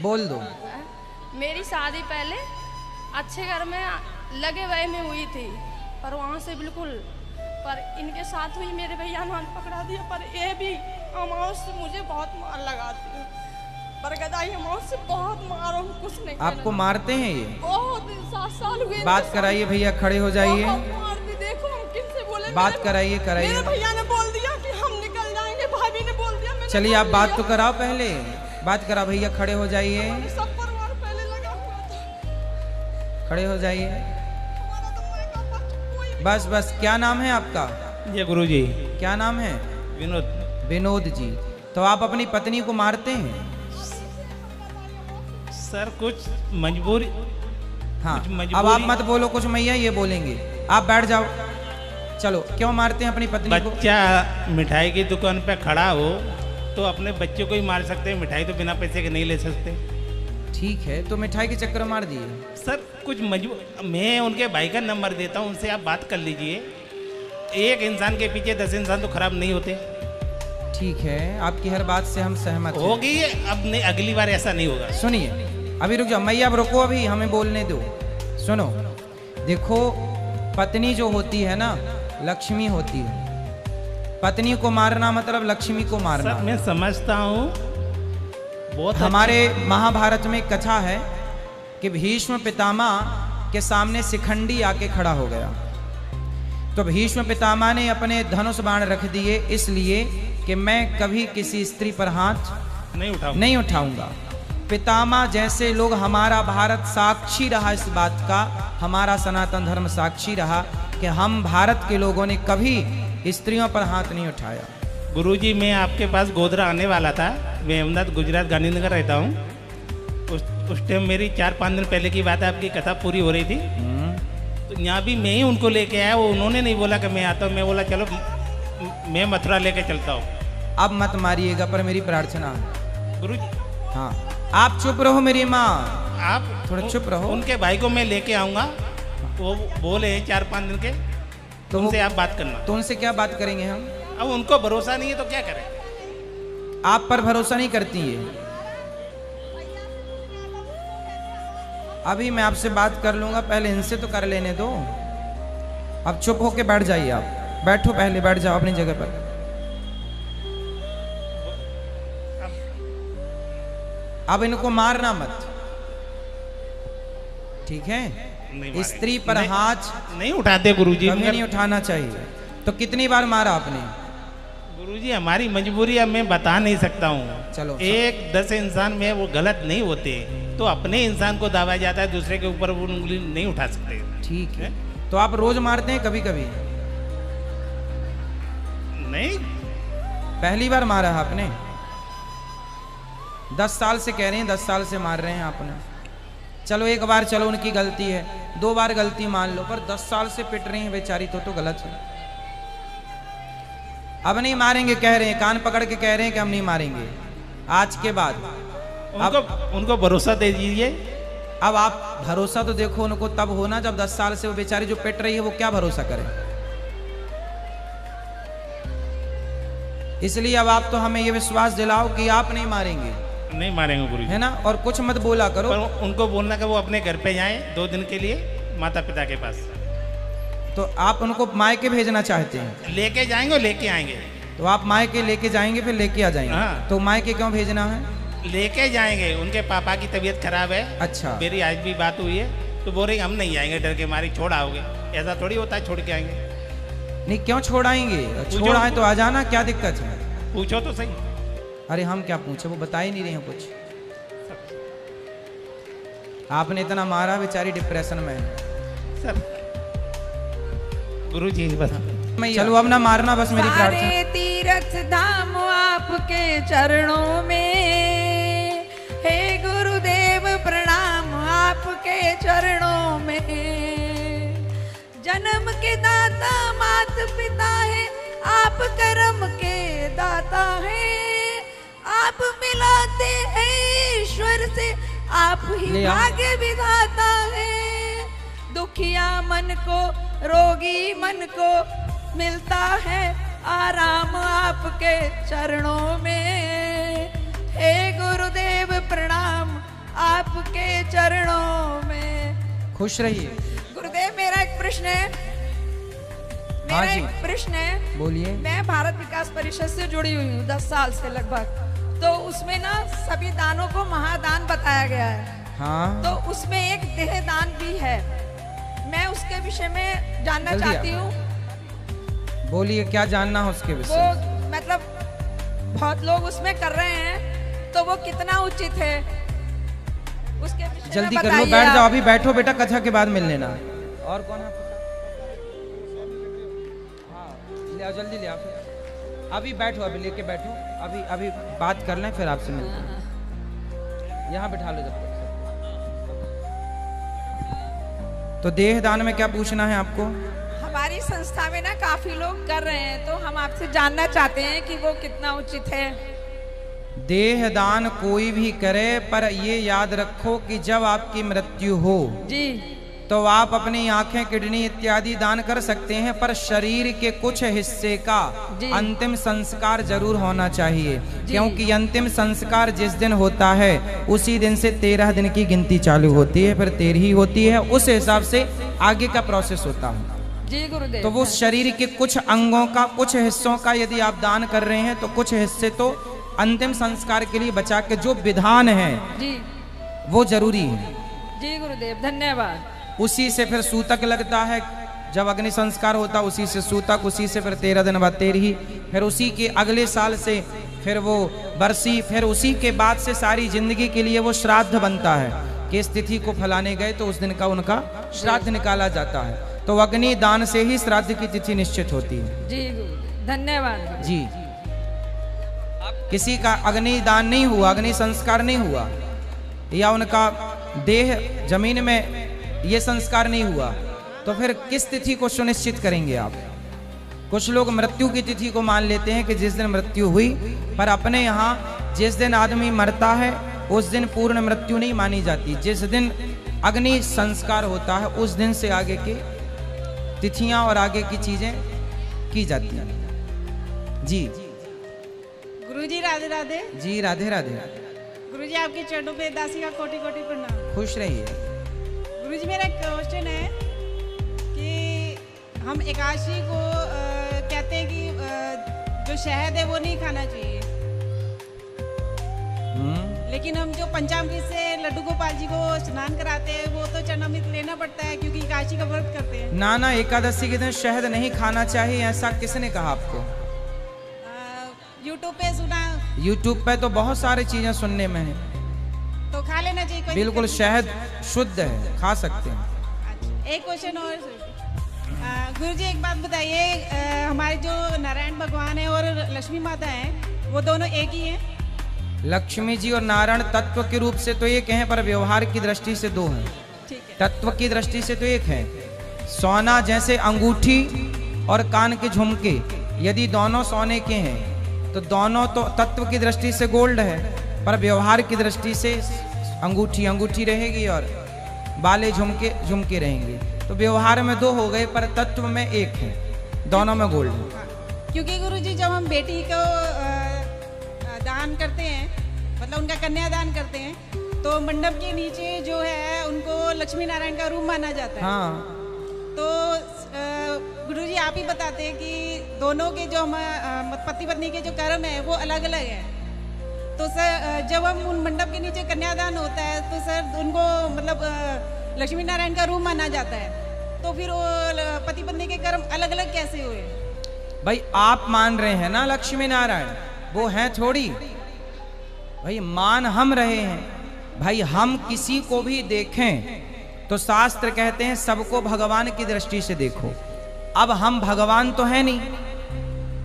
बोल दो। मेरी शादी पहले अच्छे घर में लगे वही में हुई थी, पर वहाँ से बिल्कुल, पर इनके साथ हुई, मेरे भैया ने पकड़ा दिया। पर ये भी अमाउस से मुझे बहुत मार लगाती है, पर गदाई अमाउस से बहुत मारो, कुछ नहीं। आपको मारते हैं ये? बहुत 7 साल हुए। बात कराइए भैया, खड़े हो जाइए। देखो हम किनसे बोले, बात कराइए कराइए। मेरे भैया ने बोल दिया कि हम निकल जाएंगे, भाभी ने बोल दिया। चलिए आप बात तो कराओ, पहले बात करा। भैया खड़े हो जाइए, सब परिवार पहले लगा हुआ था। खड़े हो जाइए। बस बस। क्या नाम है आपका? जी गुरुजी। क्या नाम है? विनोद। विनोद जी। तो आप अपनी पत्नी को मारते हैं? सर कुछ मजबूरी। हाँ कुछ मजबूरी। अब आप मत बोलो कुछ, मैया ये बोलेंगे। आप बैठ जाओ। चलो, क्यों मारते हैं अपनी पत्नी को? बच्चा मिठाई की दुकान पे खड़ा हो तो अपने बच्चे को ही मार सकते हैं, मिठाई तो बिना पैसे के नहीं ले सकते। ठीक है, तो मिठाई के चक्कर में मार दिए। सर कुछ मजबूर, मैं उनके भाई का नंबर देता हूँ, उनसे आप बात कर लीजिए। एक इंसान के पीछे 10 इंसान तो खराब नहीं होते। ठीक है, आपकी हर बात से हम सहमत हैं। होगी, अब नहीं, अगली बार ऐसा नहीं होगा। सुनिए, अभी रुक जाओ मैया, अब रुको, अभी हमें बोलने दो। सुनो, देखो पत्नी जो होती है ना, लक्ष्मी होती है। पत्नी को मारना मतलब लक्ष्मी को मारना। सर मैं समझता हूँ, बहुत हमारे महाभारत में कथा है कि भीष्म पितामह के सामने शिखंडी आके खड़ा हो गया, तो भीष्म पितामह ने अपने धनुष बाण रख दिए, इसलिए कि मैं कभी किसी स्त्री पर हाथ नहीं उठाऊंगा। पितामह जैसे लोग, हमारा भारत साक्षी रहा इस बात का, हमारा सनातन धर्म साक्षी रहा कि हम भारत के लोगों ने कभी स्त्रियों पर हाथ नहीं उठाया। गुरुजी मैं आपके पास गोधरा आने वाला था। मैं अहमदाबाद गुजरात गांधीनगर रहता हूँ। उस टाइम मेरी 4-5 दिन पहले की बात है, आपकी कथा पूरी हो रही थी। तो यहाँ भी मैं ही उनको लेके आया, वो उन्होंने नहीं बोला कि मैं आता हूँ, मैं बोला चलो मैं मथुरा लेके चलता हूँ। अब मत मारिएगा, पर मेरी प्रार्थना है गुरुजी। हाँ, आप चुप रहो मेरी माँ, आप थोड़ा चुप रहो। उनके भाई को मैं लेके आऊँगा, वो बोले 4-5 दिन के, तो उनसे आप बात करना। तो उनसे क्या बात करेंगे हम? अब उनको भरोसा नहीं है तो क्या करें? आप पर भरोसा नहीं करती है। अभी मैं आपसे बात कर लूंगा, पहले इनसे तो कर लेने दो। अब चुप होके बैठ जाइए, आप बैठो, पहले बैठ जाओ अपनी जगह पर। अब इनको मारना मत, ठीक है? स्त्री पर हाथ नहीं उठाते गुरुजी, कभी नहीं उठाना चाहिए। तो कितनी बार मारा आपने? गुरुजी हमारी मजबूरी अब मैं बता नहीं सकता हूँ। चलो, 10 इंसान में वो गलत नहीं होते, तो अपने इंसान को दावा जाता है, दूसरे के ऊपर वो उंगली नहीं उठा सकते। ठीक है, तो आप रोज मारते हैं? कभी कभी नहीं, पहली बार मारा है आपने? 10 साल से कह रहे हैं, 10 साल से मार रहे हैं आपने। चलो एक बार, चलो उनकी गलती है, 2 बार गलती मान लो, पर 10 साल से पिट रही हैं बेचारी, तो गलत है। अब नहीं मारेंगे कह रहे हैं, कान पकड़ के कह रहे हैं कि हम नहीं मारेंगे आज के बाद। उनको भरोसा दे दीजिए। अब आप भरोसा तो देखो उनको तब होना जब 10 साल से वो बेचारी जो पिट रही है वो क्या भरोसा करे। इसलिए अब आप तो हमें ये विश्वास दिलाओ कि आप नहीं मारेंगे। नहीं मारेंगे गुरुजी, है ना? और कुछ मत बोला करो। पर उनको बोलना कि वो अपने घर पे जाएं 2 दिन के लिए माता पिता के पास। तो आप उनको मायके भेजना चाहते हैं? लेके जाएंगे और लेके आएंगे। तो आप मायके लेके जाएंगे फिर लेके आ जाएंगे? हाँ। तो मायके क्यों भेजना है? लेके जाएंगे, उनके पापा की तबीयत खराब है। अच्छा। मेरी आज भी बात हुई है, तो बोल रही हम नहीं आएंगे, डर के मारी छोड़ आओगे। ऐसा थोड़ी होता है छोड़ के आएंगे। नहीं, क्यों छोड़ाएंगे? छोड़ा है तो आ जाना, क्या दिक्कत है? पूछो तो सही। अरे हम क्या पूछे, वो बता ही नहीं रहे हैं कुछ। आपने इतना मारा, बेचारी डिप्रेशन में है। सर गुरुजी बस चलो अब ना मारना, बस मेरी प्रार्थना। सारे तीर्थ धाम आपके चरणों में, हे गुरुदेव प्रणाम आपके चरणों में। जन्म के दाता मात पिता है, आप कर्म के दाता है, आप मिलाते हैं ईश्वर से, आप ही भाग्य विधाता है। दुखिया मन को, रोगी मन को मिलता है आराम आपके चरणों में। हे गुरुदेव प्रणाम चरणों में। खुश रहिए। गुरुदेव मेरा एक प्रश्न है, हाँ मेरा जी। एक प्रश्न है। बोलिए। मैं भारत विकास परिषद से जुड़ी हुई हूँ 10 साल से लगभग। तो उसमें ना सभी दानों को महादान बताया गया है। हाँ, तो उसमें एक देह दान भी है। मैं उसके विषय में जानना जल्दी चाहती आप। हूँ। बोलिए क्या जानना है उसके वो विषय। मतलब बहुत लोग उसमें कर रहे हैं, तो वो कितना उचित है उसके विषय जल्दी में कर लो, बताइए बैठ जाओ। आप। अभी बैठो बेटा, कथा के बाद मिल लेना। और कौन है? हाँ, ले आओ, जल्दी ले आओ। अभी बैठो, अभी लेके बैठो, अभी बात कर लें, फिर आपसे मिलते हैं। यहाँ बिठा लो जब तक। तो देह दान में क्या पूछना है आपको? हमारी संस्था में ना काफी लोग कर रहे हैं, तो हम आपसे जानना चाहते हैं कि वो कितना उचित है। देह दान कोई भी करे, पर ये याद रखो कि जब आपकी मृत्यु हो जी तो आप अपनी आंखें, किडनी इत्यादि दान कर सकते हैं, पर शरीर के कुछ हिस्से का जी। अंतिम संस्कार जरूर होना चाहिए, क्योंकि अंतिम संस्कार जिस दिन होता है उसी दिन से 13 दिन की गिनती चालू होती है, फिर 13 होती है, उस हिसाब से आगे का प्रोसेस होता है। जी गुरुदेव। तो वो शरीर के कुछ अंगों का, कुछ हिस्सों का यदि आप दान कर रहे हैं तो कुछ हिस्से तो अंतिम संस्कार के लिए बचा के जो विधान है जी वो जरूरी है। जी गुरुदेव, धन्यवाद। उसी से फिर सूतक लगता है, जब अग्नि संस्कार होता उसी से सूतक, उसी से फिर 13 दिन बाद 13, फिर उसी के अगले साल से फिर वो बरसी, फिर उसी के बाद से सारी जिंदगी के लिए वो श्राद्ध बनता है कि इस तिथि को फलाने गए तो उस दिन का उनका श्राद्ध निकाला जाता है। तो अग्नि दान से ही श्राद्ध की तिथि निश्चित होती है। जी गुरुदेव, धन्यवाद। जी, किसी का अग्नि दान नहीं हुआ, अग्नि संस्कार नहीं हुआ, या उनका देह जमीन में ये संस्कार नहीं हुआ, तो फिर किस तिथि को सुनिश्चित करेंगे आप? कुछ लोग मृत्यु की तिथि को मान लेते हैं कि जिस दिन मृत्यु हुई, पर अपने यहाँ जिस दिन आदमी मरता है उस दिन पूर्ण मृत्यु नहीं मानी जाती। जिस दिन अग्नि संस्कार होता है उस दिन से आगे की तिथियां और आगे की चीजें की जाती हैं। जी गुरुजी राधे राधे। जी राधे राधे। गुरुजी आपके चरणों पे दासी का कोटि कोटि प्रणाम। खुश रहिए। गुरुजी मेरा क्वेश्चन है कि हम एकादशी को कहते हैं कि जो शहद है वो नहीं खाना चाहिए, लेकिन हम जो पंचामृत से लड्डू गोपाल जी को स्नान कराते हैं वो तो चरणामृत लेना पड़ता है क्योंकि एकादशी का व्रत करते हैं। ना एकादशी के दिन शहद नहीं खाना चाहिए, ऐसा किसने कहा आपको? यूट्यूब पे सुना। यूट्यूब पे तो बहुत सारी चीजें सुनने में है। तो खा लेना चाहिए, कोई बिल्कुल शहद शुद्ध है, खा सकते हैं। अच्छा, एक क्वेश्चन और गुरुजी एक बात बताइए, हमारे जो नारायण भगवान है और लक्ष्मी माता है वो दोनों एक ही हैं? लक्ष्मी जी और नारायण तत्व के रूप से तो एक हैं, पर व्यवहार की दृष्टि से दो हैं। ठीक है। तत्व की दृष्टि से तो एक है। सोना जैसे अंगूठी और कान के झुमके, यदि दोनों सोने के हैं तो दोनों तो तत्व की दृष्टि से गोल्ड है, पर व्यवहार की दृष्टि से अंगूठी अंगूठी रहेगी और बाले झुमके झुमके रहेंगे। तो व्यवहार में दो हो गए, पर तत्व में एक है, दोनों में गोल्ड है। क्योंकि गुरुजी जब हम बेटी को दान करते हैं, मतलब उनका कन्यादान करते हैं, तो मंडप के नीचे जो है उनको लक्ष्मी नारायण का रूप माना जाता है। हाँ, तो गुरुजी आप ही बताते हैं कि दोनों के जो पति पत्नी के जो कर्म है वो अलग अलग है। तो सर जब हम उन मंडप के नीचे कन्यादान होता है तो सर उनको मतलब लक्ष्मी नारायण का रूप माना जाता है, तो फिर वो पति पत्नी के कर्म अलग अलग कैसे हुए? भाई आप मान रहे हैं ना लक्ष्मी नारायण, वो हैं थोड़ी। भाई मान हम रहे हैं। भाई हम किसी को भी देखें तो शास्त्र कहते हैं सबको भगवान की दृष्टि से देखो। अब हम भगवान तो है नहीं,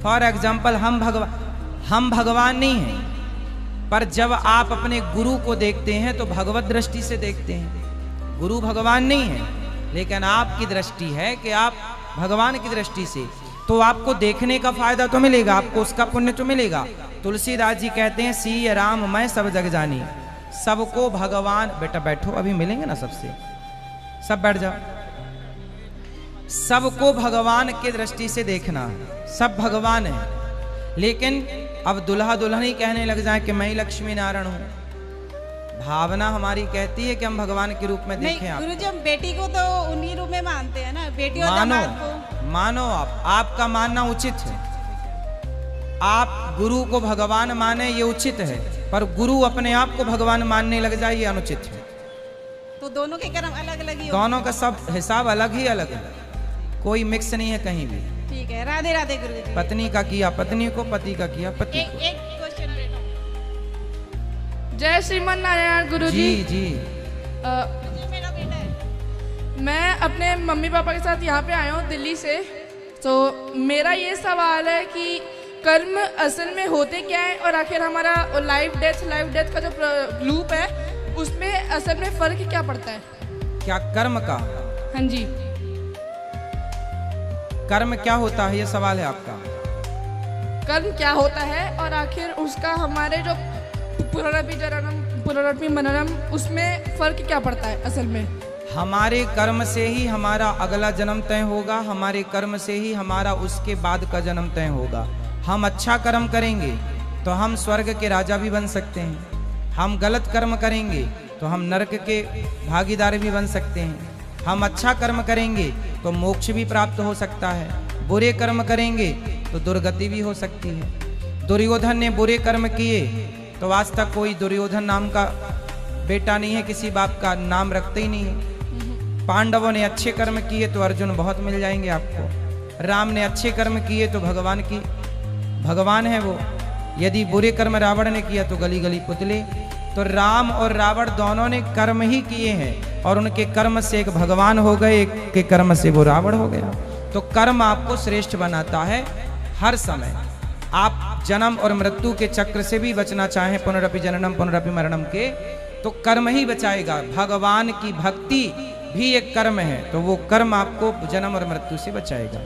फॉर एग्जाम्पल हम भगवान नहीं हैं, पर जब आप अपने गुरु को देखते हैं तो भगवत दृष्टि से देखते हैं। गुरु भगवान नहीं है, लेकिन आपकी दृष्टि है कि आप भगवान की दृष्टि से, तो आपको देखने का फायदा तो मिलेगा, आपको उसका पुण्य तो मिलेगा। तुलसीदास जी कहते हैं सी राम मैं सब जग जानी, सबको भगवान। बेटा बैठो, अभी मिलेंगे ना सबसे, सब बैठ जाओ। सबको भगवान की दृष्टि से देखना, सब भगवान है। लेकिन अब दुल्हा दुल्हन ही कहने लग जाए कि मैं ही लक्ष्मी नारायण हूं, भावना हमारी कहती है कि हम भगवान के रूप में नहीं देखें आप। गुरुजी, हम बेटी को तो उन्हीं रूप में मानते हैं ना, बेटी और मानो दामाद को। मानो आपका मानना उचित है। आप गुरु को भगवान माने ये उचित है, पर गुरु अपने आप को भगवान मानने लग जाए ये अनुचित है। तो दोनों के कर्म अलग अलग ही होंगे। दोनों का सब हिसाब अलग ही अलग है, कोई मिक्स नहीं है कहीं भी। ठीक है, राधे राधे गुरुजी। पत्नी का किया पत्नी को, पति का किया पति एक को। एक क्वेश्चन बेटा। जय श्रीमन नारायण गुरु जी जी ये मेरा बेटा है। मैं अपने मम्मी पापा के साथ यहाँ पे आया हूँ दिल्ली से। तो मेरा ये सवाल है कि कर्म असल में होते क्या है, और आखिर हमारा लाइफ डेथ का जो लूप है उसमें असल में फर्क क्या पड़ता है? क्या कर्म का? हाँ जी। कर्म क्या होता है ये सवाल है आपका। कर्म क्या होता है और आखिर उसका हमारे जो पुनरपि मननम उसमें फर्क क्या पड़ता है असल में? हमारे कर्म से ही हमारा अगला जन्म तय होगा, हमारे कर्म से ही हमारा उसके बाद का जन्म तय होगा। हम अच्छा कर्म करेंगे तो हम स्वर्ग के राजा भी बन सकते हैं, हम गलत कर्म करेंगे तो हम नरक के भागीदार भी बन सकते हैं। हम अच्छा कर्म करेंगे तो मोक्ष भी प्राप्त हो सकता है, बुरे कर्म करेंगे तो दुर्गति भी हो सकती है। दुर्योधन ने बुरे कर्म किए तो आज तक कोई दुर्योधन नाम का बेटा नहीं है, किसी बाप का नाम रखते ही नहीं है। पांडवों ने अच्छे कर्म किए तो अर्जुन बहुत मिल जाएंगे आपको। राम ने अच्छे कर्म किए तो भगवान है वो। यदि बुरे कर्म रावण ने किया तो गली गली पुतले। तो राम और रावण दोनों ने कर्म ही किए हैं और उनके कर्म से एक भगवान हो गए, एक के कर्म से वो रावण हो गया। तो कर्म आपको श्रेष्ठ बनाता है हर समय। आप जन्म और मृत्यु के चक्र से भी बचना चाहें, पुनरपि जननम पुनरपि मरणम के, तो कर्म ही बचाएगा। भगवान की भक्ति भी एक कर्म है, तो वो कर्म आपको जन्म और मृत्यु से बचाएगा।